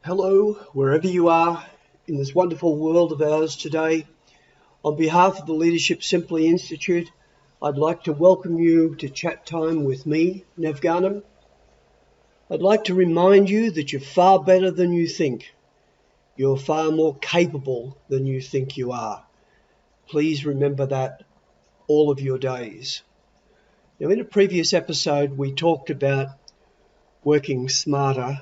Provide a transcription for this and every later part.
Hello, wherever you are in this wonderful world of ours today. On behalf of the Leadership Simply Institute, I'd like to welcome you to chat time with me, Nev Garnham. I'd like to remind you that you're far better than you think. You're far more capable than you think you are. Please remember that all of your days. Now, in a previous episode, we talked about working smarter.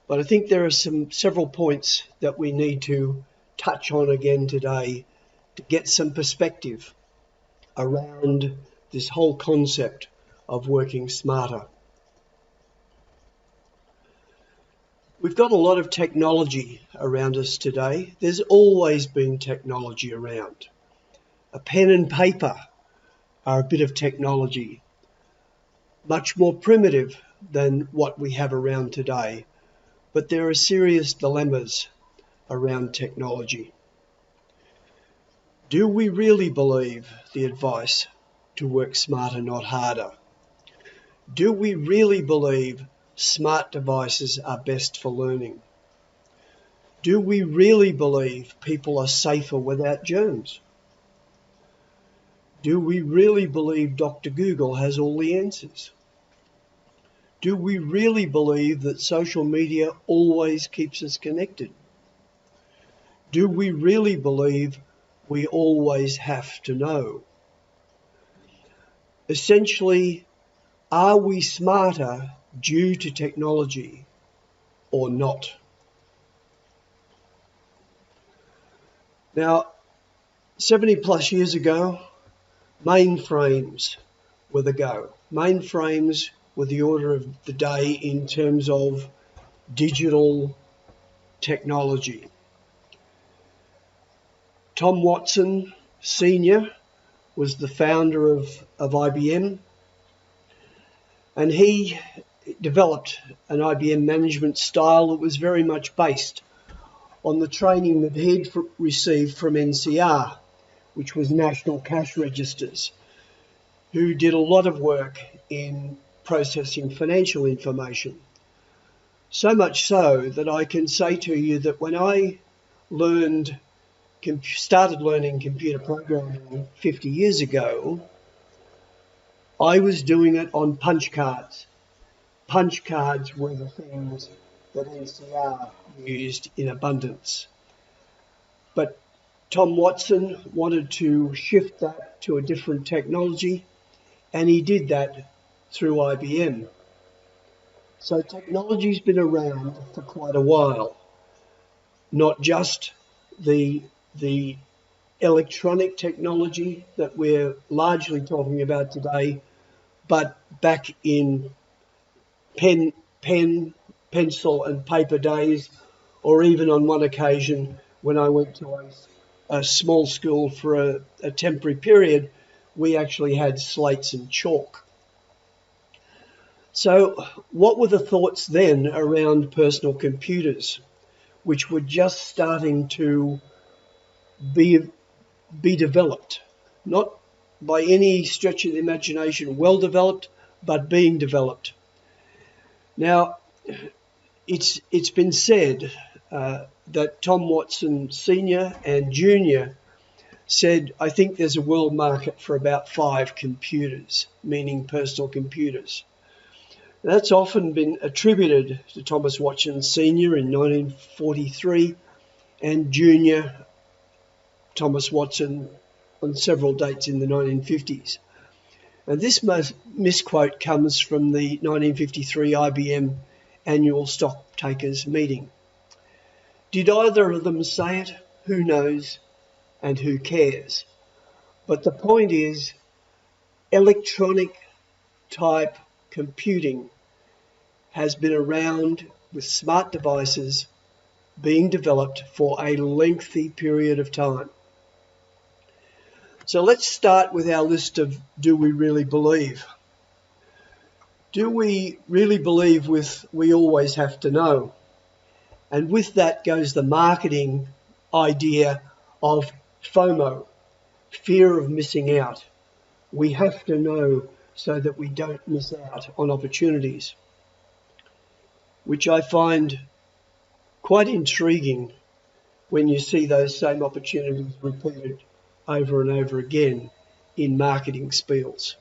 But I think there are several points that we need to touch on again today to get some perspective around this whole concept of working smarter. We've got a lot of technology around us today. There's always been technology around. A pen and paper are a bit of technology, much more primitive than what we have around today. But there are serious dilemmas around technology. Do we really believe the advice to work smarter, not harder? Do we really believe smart devices are best for learning? Do we really believe people are safer without germs? Do we really believe Dr. Google has all the answers? Do we really believe that social media always keeps us connected? Do we really believe we always have to know? Essentially, are we smarter due to technology or not? Now, 70 plus years ago, mainframes were the go. Mainframes were the order of the day in terms of digital technology. Tom Watson Sr. was the founder of IBM, and he developed an IBM management style that was very much based on the training that he'd received from NCR, which was National Cash Registers, who did a lot of work in processing financial information. So much so that I can say to you that when I started learning computer programming 50 years ago, I was doing it on punch cards. Punch cards were the things that NCR used in abundance. But Tom Watson wanted to shift that to a different technology, and he did that through IBM. So technology's been around for quite a while, not just the electronic technology that we're largely talking about today, but back in pen, pencil and paper days, or even on one occasion when I went to a small school for a temporary period, we actually had slates and chalk. So what were the thoughts then around personal computers, which were just starting to be developed? Not by any stretch of the imagination well developed, but being developed. Now, it's been said that Tom Watson Sr. and Jr. said, I think there's a world market for about 5 computers, meaning personal computers. That's often been attributed to Thomas Watson Sr. in 1943 and Jr. Thomas Watson on several dates in the 1950s. And this misquote comes from the 1953 IBM annual stock takers meeting. Did either of them say it? Who knows and who cares? But the point is, electronic type computing has been around with smart devices being developed for a lengthy period of time. So let's start with our list of do we really believe? Do we really believe with we always have to know? And with that goes the marketing idea of FOMO, fear of missing out. We have to know so that we don't miss out on opportunities, which I find quite intriguing when you see those same opportunities repeated over and over again in marketing spiels.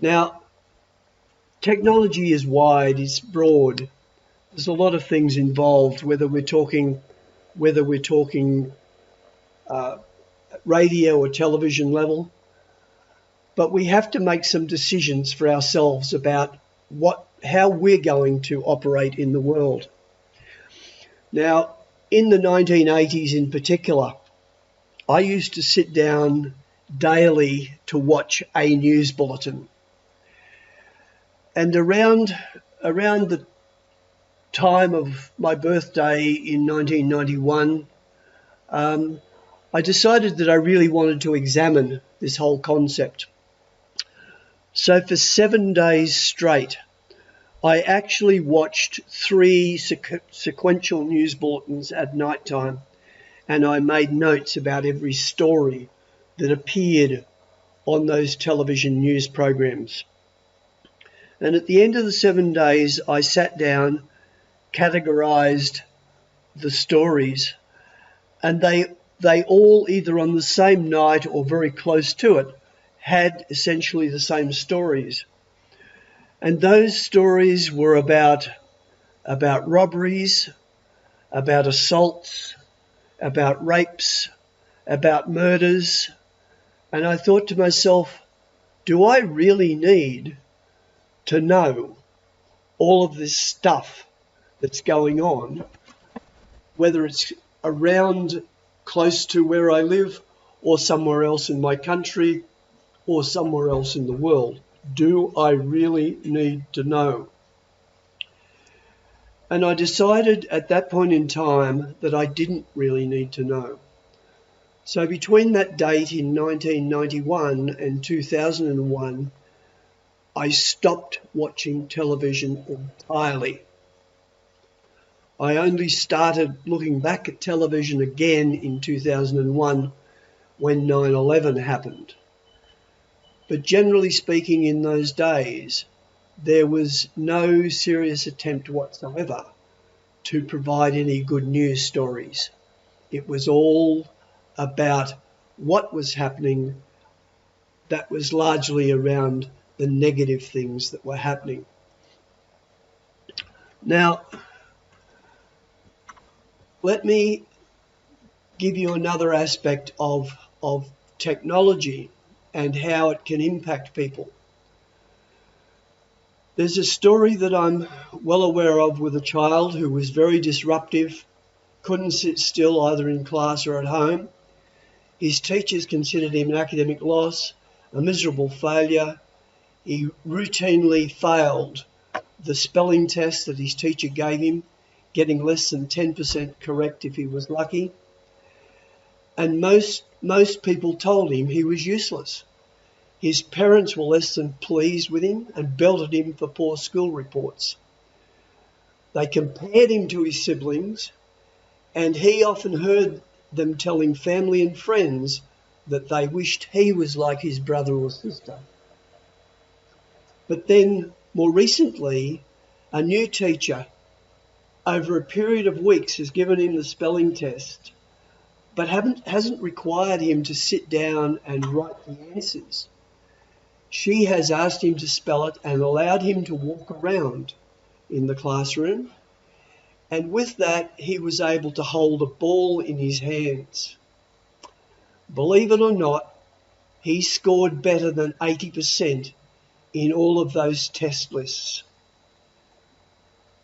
Now, technology is wide, it's broad. There's a lot of things involved, whether we're talking radio or television level. But we have to make some decisions for ourselves about how we're going to operate in the world. Now, in the 1980s in particular, I used to sit down daily to watch a news bulletin. And around the time of my birthday in 1991, I decided that I really wanted to examine this whole concept. So for 7 days straight, I actually watched 3 sequential news bulletins at night time, and I made notes about every story that appeared on those television news programs. And at the end of the 7 days, I sat down, categorized the stories, and they all, either on the same night or very close to it, had essentially the same stories. And those stories were about robberies, about assaults, about rapes, about murders. And I thought to myself, do I really need to know all of this stuff that's going on, whether it's around close to where I live or somewhere else in my country or somewhere else in the world? Do I really need to know? And I decided at that point in time that I didn't really need to know. So between that date in 1991 and 2001, I stopped watching television entirely. I only started looking back at television again in 2001 when 9/11 happened. But generally speaking, in those days, there was no serious attempt whatsoever to provide any good news stories. It was all about what was happening that was largely around the negative things that were happening. Now, let me give you another aspect of technology and how it can impact people. There's a story that I'm well aware of with a child who was very disruptive, couldn't sit still either in class or at home. His teachers considered him an academic loss, a miserable failure. He routinely failed the spelling test that his teacher gave him, getting less than 10% correct if he was lucky. And most people told him he was useless. His parents were less than pleased with him and belted him for poor school reports. They compared him to his siblings, and he often heard them telling family and friends that they wished he was like his brother or sister. But then, more recently, a new teacher, over a period of weeks, has given him the spelling test, but hasn't required him to sit down and write the answers. She has asked him to spell it and allowed him to walk around in the classroom. And with that, he was able to hold a ball in his hands. Believe it or not, he scored better than 80% in all of those test lists.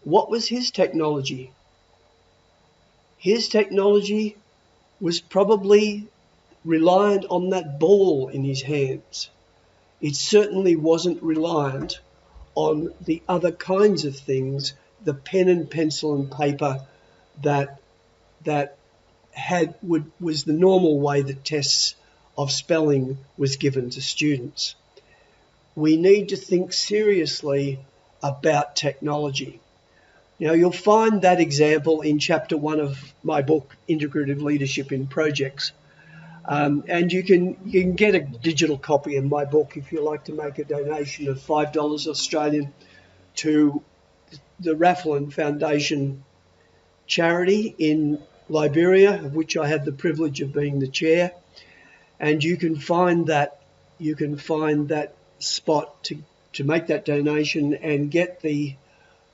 What was his technology? His technology was probably reliant on that ball in his hands. It certainly wasn't reliant on the other kinds of things, the pen and pencil and paper that was the normal way that tests of spelling was given to students. We need to think seriously about technology. Now, you'll find that example in chapter 1 of my book, Integrative Leadership in Projects. And you can get a digital copy of my book if you like to make a donation of $5 Australian to the Rafflin Foundation charity in Liberia, of which I have the privilege of being the chair, and you can find that spot to make that donation and get the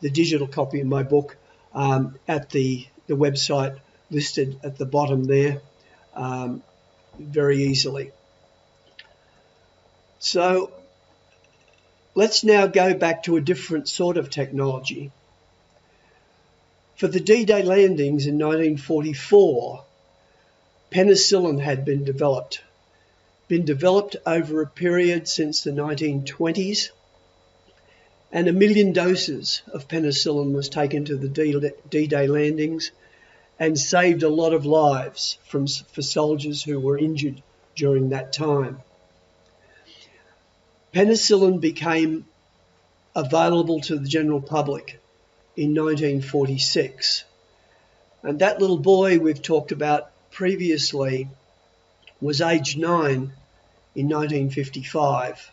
digital copy of my book at the website listed at the bottom there, very easily. So let's now go back to a different sort of technology. For the D-Day landings in 1944, penicillin had been developed over a period since the 1920s, and 1 million doses of penicillin was taken to the D-Day landings and saved a lot of lives for soldiers who were injured during that time. Penicillin became available to the general public in 1946. And that little boy we've talked about previously was aged 9 in 1955.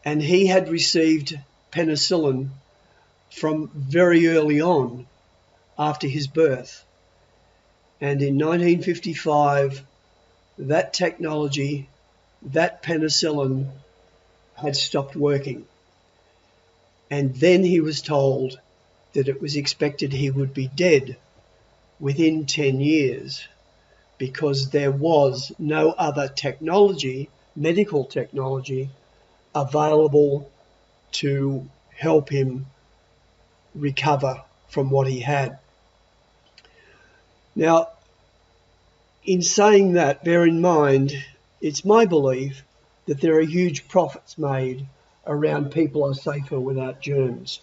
And he had received penicillin from very early on after his birth. And in 1955, that technology, that penicillin, had stopped working. And then he was told that it was expected he would be dead within 10 years because there was no other technology, medical technology, available to help him recover from what he had. Now, in saying that, bear in mind, it's my belief that there are huge profits made around people are safer without germs,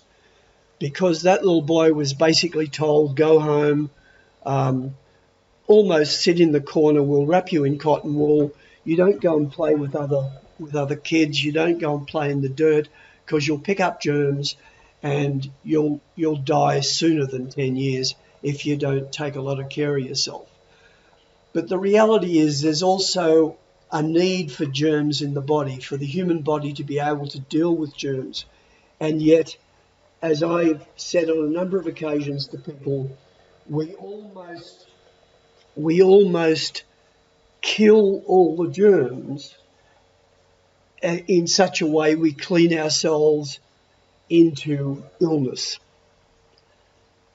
because that little boy was basically told, go home, almost sit in the corner, we'll wrap you in cotton wool, you don't go and play with other kids, you don't go and play in the dirt because you'll pick up germs and you'll die sooner than 10 years if you don't take a lot of care of yourself. But the reality is there's also a need for germs in the body, for the human body to be able to deal with germs. And yet, as I've said on a number of occasions to people, we almost kill all the germs in such a way we clean ourselves into illness.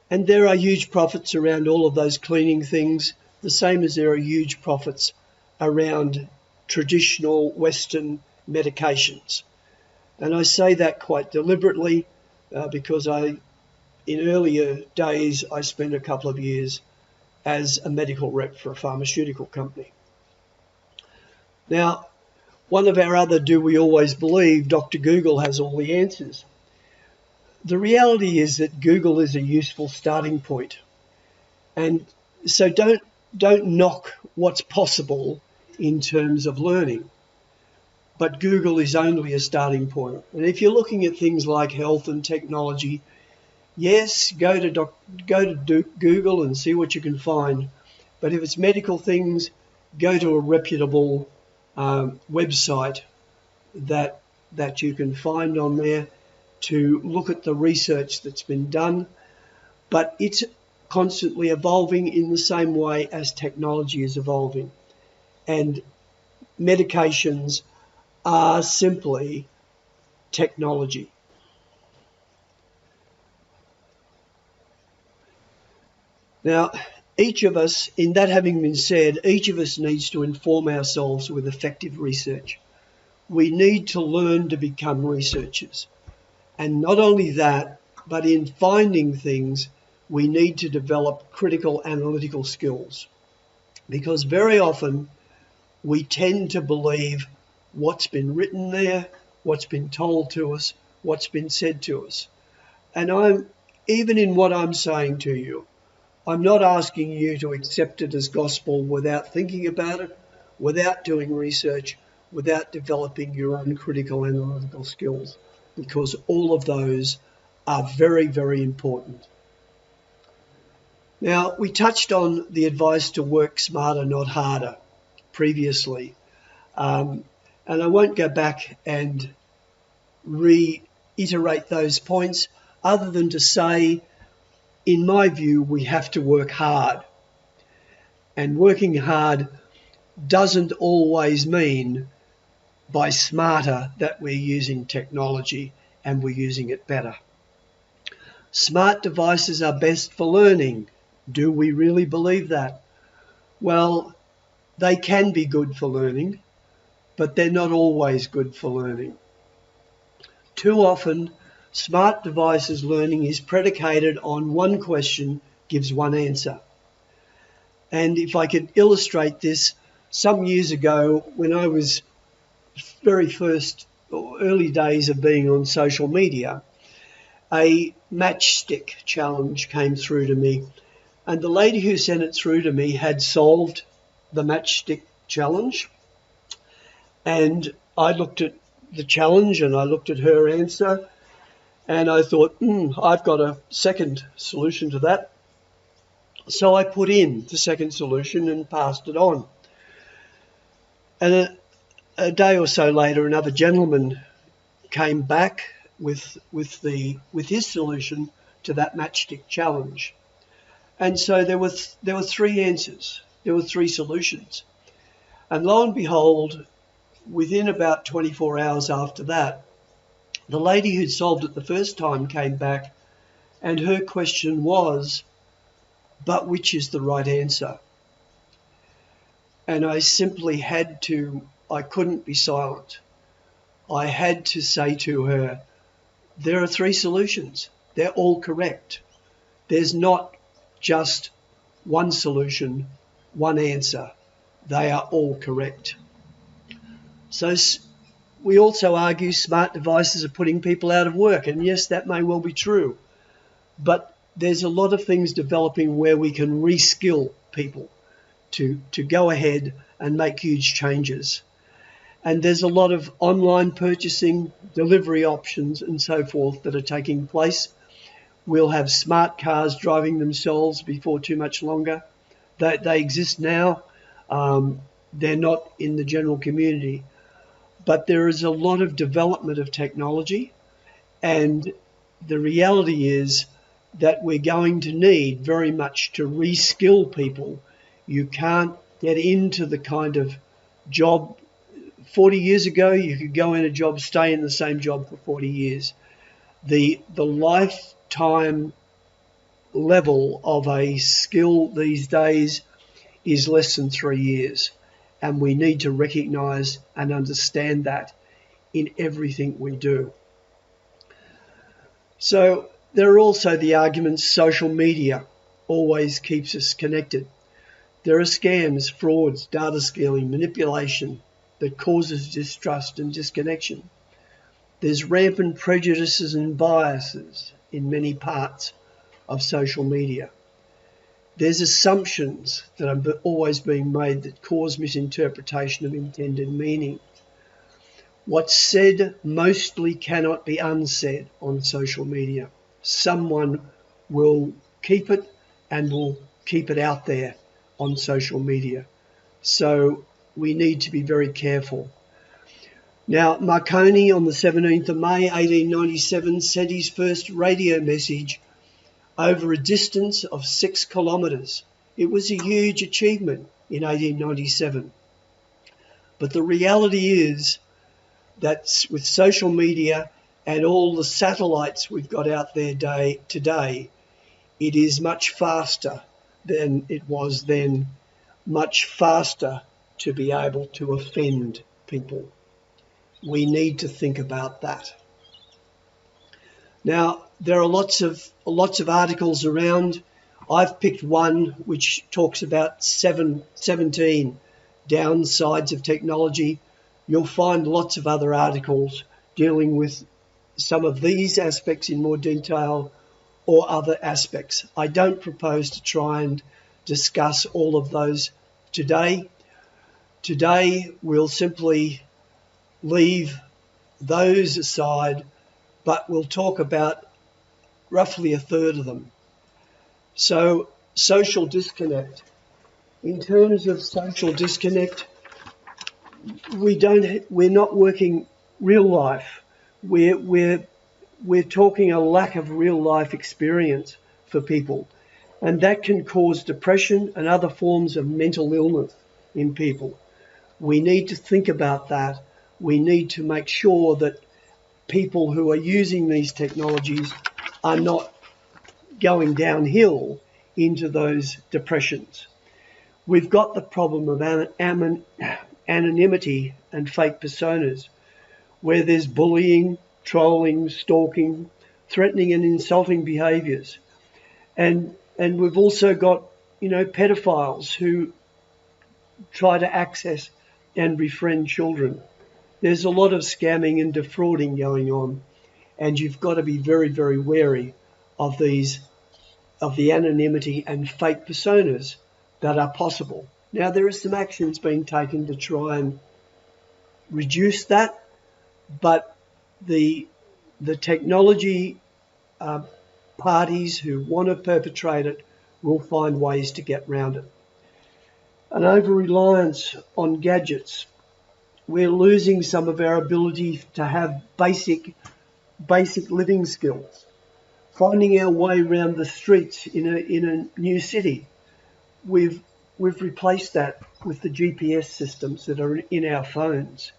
And there are huge profits around all of those cleaning things, the same as there are huge profits around traditional Western medications. And I say that quite deliberately because in earlier days, I spent a couple of years as a medical rep for a pharmaceutical company. Now, one of our other do we always believe, Dr. Google has all the answers. The reality is that Google is a useful starting point. And so don't knock what's possible in terms of learning. But Google is only a starting point. And if you're looking at things like health and technology, yes, go to Google and see what you can find. But if it's medical things, go to a reputable website that you can find on there to look at the research that's been done. But it's constantly evolving in the same way as technology is evolving. And medications are simply technology. Now, each of us, in that having been said, each of us needs to inform ourselves with effective research. We need to learn to become researchers. And not only that, but in finding things, we need to develop critical analytical skills. Because very often we tend to believe what's been written there, what's been told to us, what's been said to us. And even in what I'm saying to you, I'm not asking you to accept it as gospel without thinking about it, without doing research, without developing your own critical analytical skills, because all of those are very, very important. Now, we touched on the advice to work smarter, not harder, previously. And I won't go back and reiterate those points other than to say in my view, we have to work hard. And working hard doesn't always mean by smarter that we're using technology and we're using it better. Smart devices are best for learning. Do we really believe that? Well, they can be good for learning, but they're not always good for learning. Too often, smart devices learning is predicated on one question gives one answer. And if I could illustrate this, some years ago when I was very first or early days of being on social media, a matchstick challenge came through to me. And the lady who sent it through to me had solved the matchstick challenge. And I looked at the challenge and I looked at her answer and I thought, I've got a second solution to that. So I put in the second solution and passed it on. And a day or so later, another gentleman came back with his solution to that matchstick challenge. And so there were three answers. There were three solutions. And lo and behold, within about 24 hours after that, the lady who'd solved it the first time came back, and her question was, but which is the right answer? And I simply I couldn't be silent. I had to say to her, there are three solutions. They're all correct. There's not just one solution, one answer. They are all correct. So we also argue smart devices are putting people out of work. And yes, that may well be true. But there's a lot of things developing where we can reskill people to go ahead and make huge changes. And there's a lot of online purchasing, delivery options and so forth that are taking place. We'll have smart cars driving themselves before too much longer. They exist now. They're not in the general community. But there is a lot of development of technology. And the reality is that we're going to need very much to reskill people. You can't get into the kind of job. 40 years ago, you could go in a job, stay in the same job for 40 years. The lifetime level of a skill these days is less than 3 years. And we need to recognise and understand that in everything we do. So there are also the arguments social media always keeps us connected. There are scams, frauds, data stealing, manipulation that causes distrust and disconnection. There's rampant prejudices and biases in many parts of social media. There's assumptions that are always being made that cause misinterpretation of intended meaning. What's said mostly cannot be unsaid on social media. Someone will keep it and will keep it out there on social media. So we need to be very careful. Now, Marconi on the 17th of May 1897 sent his first radio message over a distance of 6 kilometres. It was a huge achievement in 1897. But the reality is that with social media and all the satellites we've got out there today, it is much faster than it was then, much faster to be able to offend people. We need to think about that. Now, there are lots of articles around. I've picked one which talks about 17 downsides of technology. You'll find lots of other articles dealing with some of these aspects in more detail or other aspects. I don't propose to try and discuss all of those today. Today, we'll simply leave those aside, but we'll talk about roughly a third of them. So, social disconnect. In terms of social disconnect, we're not working real life. We're talking a lack of real life experience for people. And that can cause depression and other forms of mental illness in people. We need to think about that. We need to make sure that people who are using these technologies are not going downhill into those depressions. We've got the problem of anonymity and fake personas, where there's bullying, trolling, stalking, threatening and insulting behaviours. And we've also got, pedophiles who try to access and befriend children. There's a lot of scamming and defrauding going on, and you've got to be very, very wary of the anonymity and fake personas that are possible. Now, there are some actions being taken to try and reduce that, but the technology parties who want to perpetrate it will find ways to get round it. An over-reliance on gadgets. We're losing some of our ability to have basic living skills. Finding our way around the streets in a new city. We've replaced that with the GPS systems that are in our phones.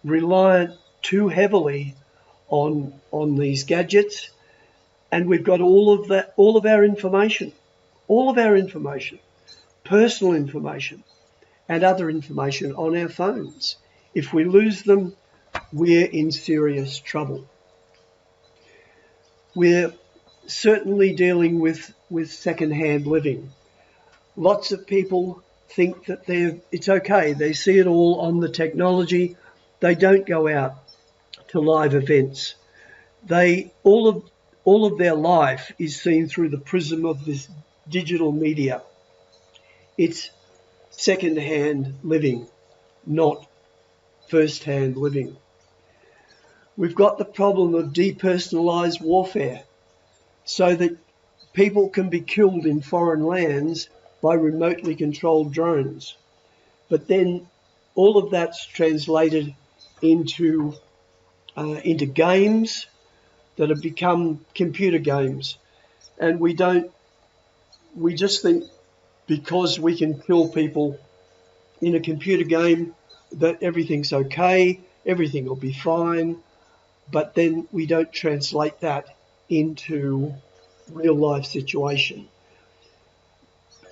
Reliant too heavily on these gadgets, and we've got all of our information, personal information and other information on our phones. If we lose them, we're in serious trouble. We're certainly dealing with second-hand living. Lots of people think that it's okay. They see it all on the technology. They don't go out to live events. All of their life is seen through the prism of this digital media. It's second-hand living, not first-hand living. We've got the problem of depersonalised warfare, so that people can be killed in foreign lands by remotely controlled drones. But then all of that's translated into games that have become computer games. And we just think because we can kill people in a computer game that everything's okay, everything will be fine, but then we don't translate that into real life situation.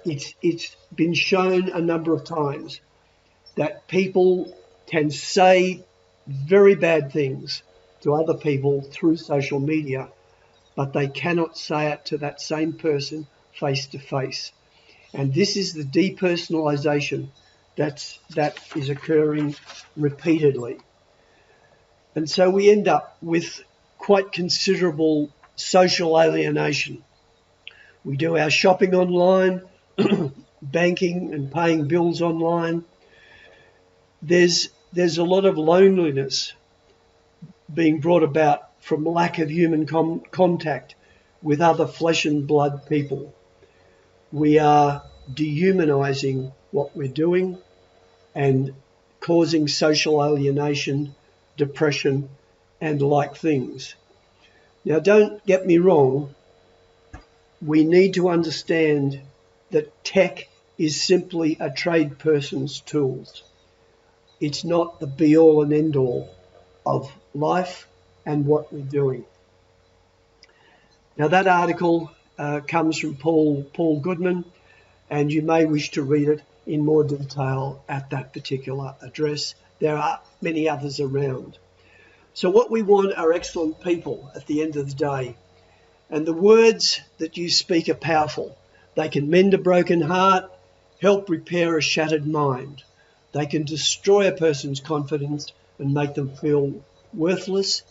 It's been shown a number of times that people can say very bad things to other people through social media, but they cannot say it to that same person face to face. And this is the depersonalization that is occurring repeatedly. And so we end up with quite considerable social alienation. We do our shopping online, banking and paying bills online. There's a lot of loneliness being brought about from lack of human contact with other flesh and blood people. We are dehumanizing what we're doing and causing social alienation, depression, and like things. Now, don't get me wrong. We need to understand that tech is simply a trade person's tools. It's not the be-all and end-all of life and what we're doing. Now, that article comes from Paul Goodman, and you may wish to read it in more detail at that particular address. There are many others around. So what we want are excellent people at the end of the day. And the words that you speak are powerful. They can mend a broken heart, help repair a shattered mind. They can destroy a person's confidence and make them feel worthless.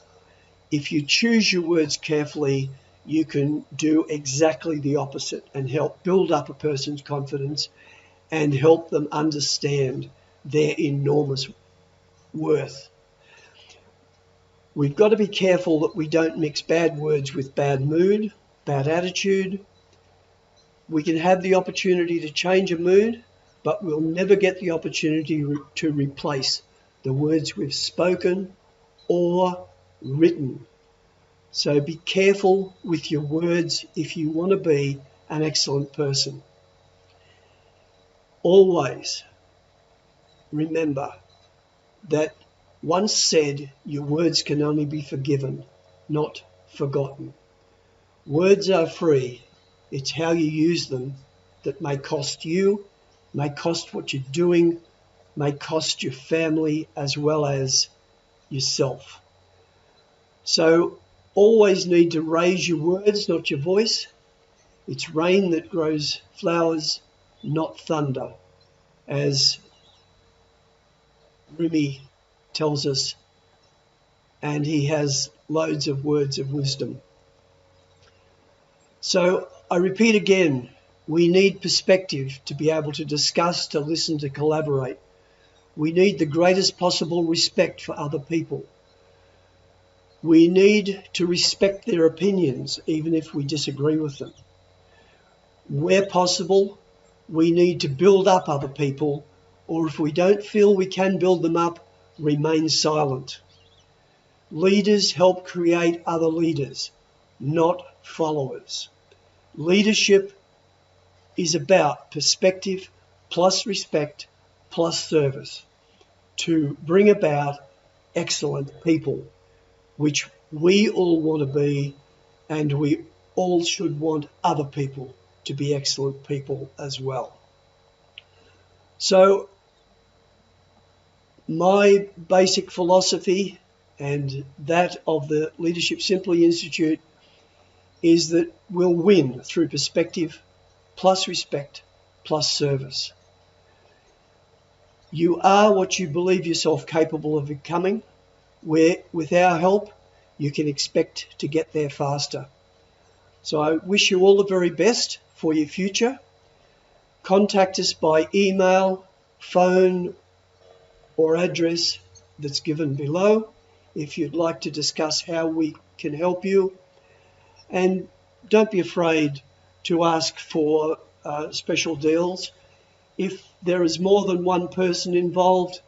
If you choose your words carefully, you can do exactly the opposite and help build up a person's confidence and help them understand their enormous worth. We've got to be careful that we don't mix bad words with bad mood, bad attitude. We can have the opportunity to change a mood, but we'll never get the opportunity to replace the words we've spoken or written. So be careful with your words if you want to be an excellent person. Always remember that once said, your words can only be forgiven, not forgotten. Words are free. It's how you use them that may cost you, may cost what you're doing, may cost your family as well as yourself. So always need to raise your words, not your voice. It's rain that grows flowers, not thunder, as Rumi tells us, and he has loads of words of wisdom. So I repeat again, we need perspective to be able to discuss, to listen, to collaborate. We need the greatest possible respect for other people. We need to respect their opinions, even if we disagree with them. Where possible, we need to build up other people, or if we don't feel we can build them up, remain silent. Leaders help create other leaders, not followers. Leadership is about perspective plus respect plus service to bring about excellent people, which we all want to be, and we all should want other people to be excellent people as well. So my basic philosophy and that of the Leadership Simply Institute is that we'll win through perspective plus respect plus service. You are what you believe yourself capable of becoming, where with our help you can expect to get there faster. So I wish you all the very best for your future. Contact us by email, phone or address that's given below if you'd like to discuss how we can help you. And don't be afraid to ask for special deals. If there is more than one person involved,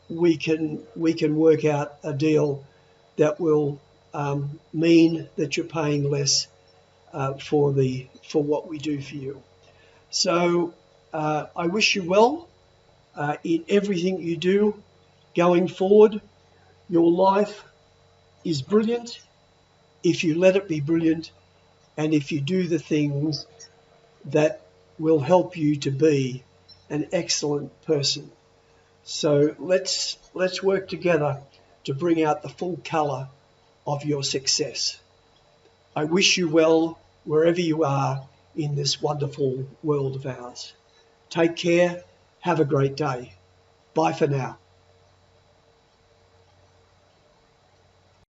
we can work out a deal that will mean that you're paying less for what we do for you. So I wish you well in everything you do going forward. Your life is brilliant if you let it be brilliant, and if you do the things that will help you to be an excellent person. So let's work together to bring out the full colour of your success. I wish you well wherever you are in this wonderful world of ours. Take care. Have a great day. Bye for now.